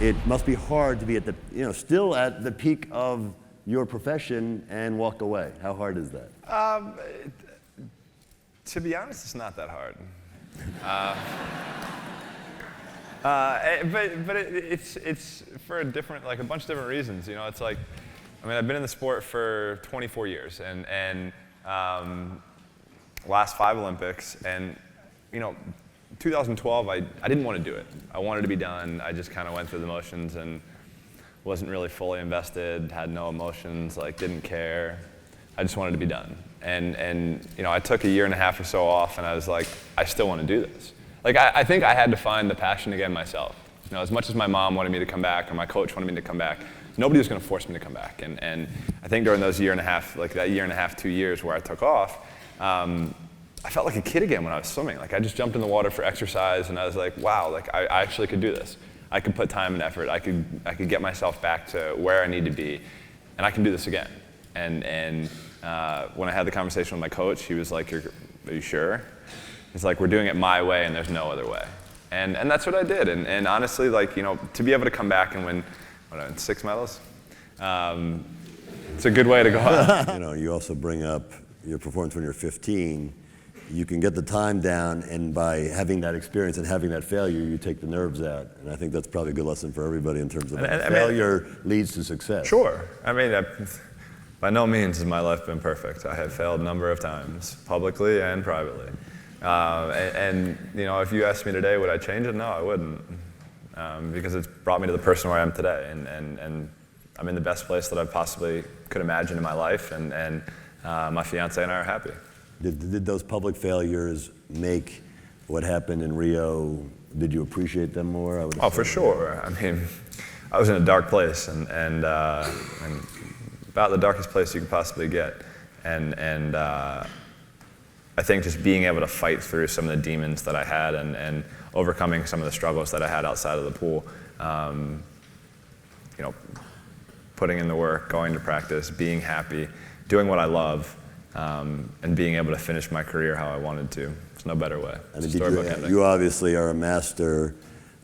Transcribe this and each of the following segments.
it must be hard to be at the, still at the peak of your profession and walk away. How hard is that? To be honest, it's not that hard. But it's for a bunch of different reasons. It's like, I've been in the sport for 24 years, and last 5 Olympics, and 2012, I didn't want to do it. I wanted to be done. I just kind of went through the motions and wasn't really fully invested, had no emotions, didn't care. I just wanted to be done. And I took a year and a half or so off, and I was like, I still want to do this. I think I had to find the passion again myself. As much as my mom wanted me to come back or my coach wanted me to come back, nobody was going to force me to come back. And I think during those year and a half, that year and a half, 2 years where I took off, I felt like a kid again when I was swimming. I just jumped in the water for exercise, and I was like, wow, I actually could do this. I could put time and effort. I could get myself back to where I need to be, and I can do this again. And when I had the conversation with my coach, he was like, are you sure? He's like, we're doing it my way, and there's no other way. And that's what I did. And honestly, to be able to come back and win, 6 medals, it's a good way to go out. You also bring up your performance when you're 15. You can get the time down, and by having that experience and having that failure, you take the nerves out. And I think that's probably a good lesson for everybody in terms of failure leads to success. Sure. By no means has my life been perfect. I have failed a number of times, publicly and privately. If you asked me today, would I change it? No, I wouldn't. Because it's brought me to the person where I am today. And I'm in the best place that I possibly could imagine in my life. And my fiance and I are happy. Did those public failures make what happened in Rio, did you appreciate them more? Oh, for sure. I was in a dark place and about the darkest place you could possibly get. And I think just being able to fight through some of the demons that I had and overcoming some of the struggles that I had outside of the pool, putting in the work, going to practice, being happy, doing what I love, and being able to finish my career how I wanted to. There's no better way. You obviously are a master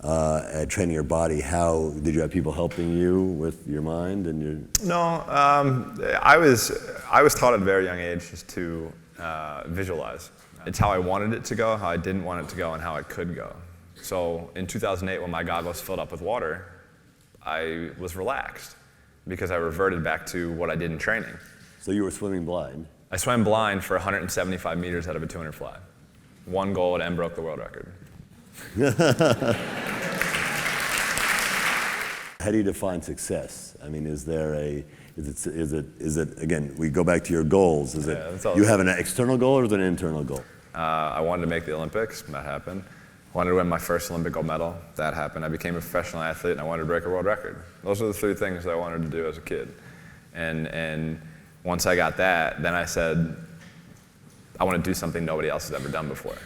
at training your body. How did you have people helping you with your mind and your? No, I was taught at a very young age just to visualize. It's how I wanted it to go, how I didn't want it to go, and how it could go. So in 2008, when my goggles filled up with water, I was relaxed because I reverted back to what I did in training. So you were swimming blind? I swam blind for 175 meters out of a 200 fly. 1 gold and broke the world record. How do you define success? Is it again, we go back to your goals. You have an external goal or is it an internal goal? I wanted to make the Olympics, that happened. I wanted to win my first Olympic gold medal, that happened. I became a professional athlete and I wanted to break a world record. Those are the 3 things that I wanted to do as a kid. And once I got that, then I said, I want to do something nobody else has ever done before.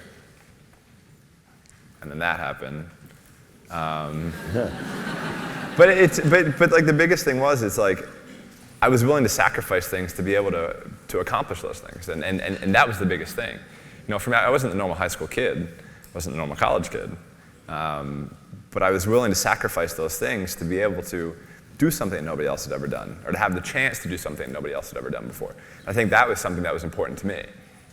And then that happened. But the biggest thing was, it's I was willing to sacrifice things to be able to accomplish those things. And that was the biggest thing. For me, I wasn't the normal high school kid, wasn't the normal college kid. But I was willing to sacrifice those things to be able to do something nobody else had ever done, or to have the chance to do something nobody else had ever done before. I think that was something that was important to me.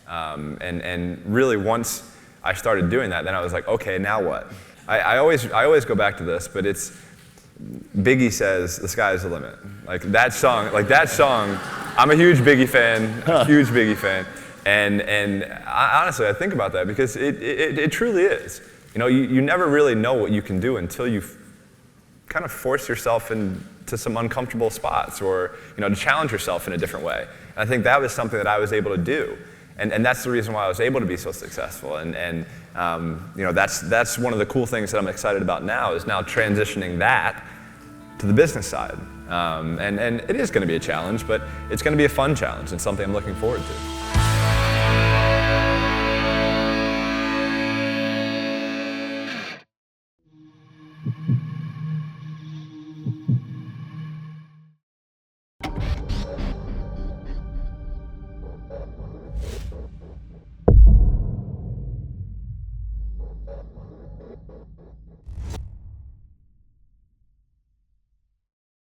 And really, once I started doing that, then I was like, okay, now what? I always go back to this, but it's Biggie says, "The sky is the limit." That song. I'm a huge Biggie fan, And honestly, I think about that because it truly is. You never really know what you can do until you kind of force yourself into some uncomfortable spots, or to challenge yourself in a different way. And I think that was something that I was able to do, and that's the reason why I was able to be so successful. And that's one of the cool things that I'm excited about now, is now transitioning that to the business side. And it is going to be a challenge, but it's going to be a fun challenge and something I'm looking forward to.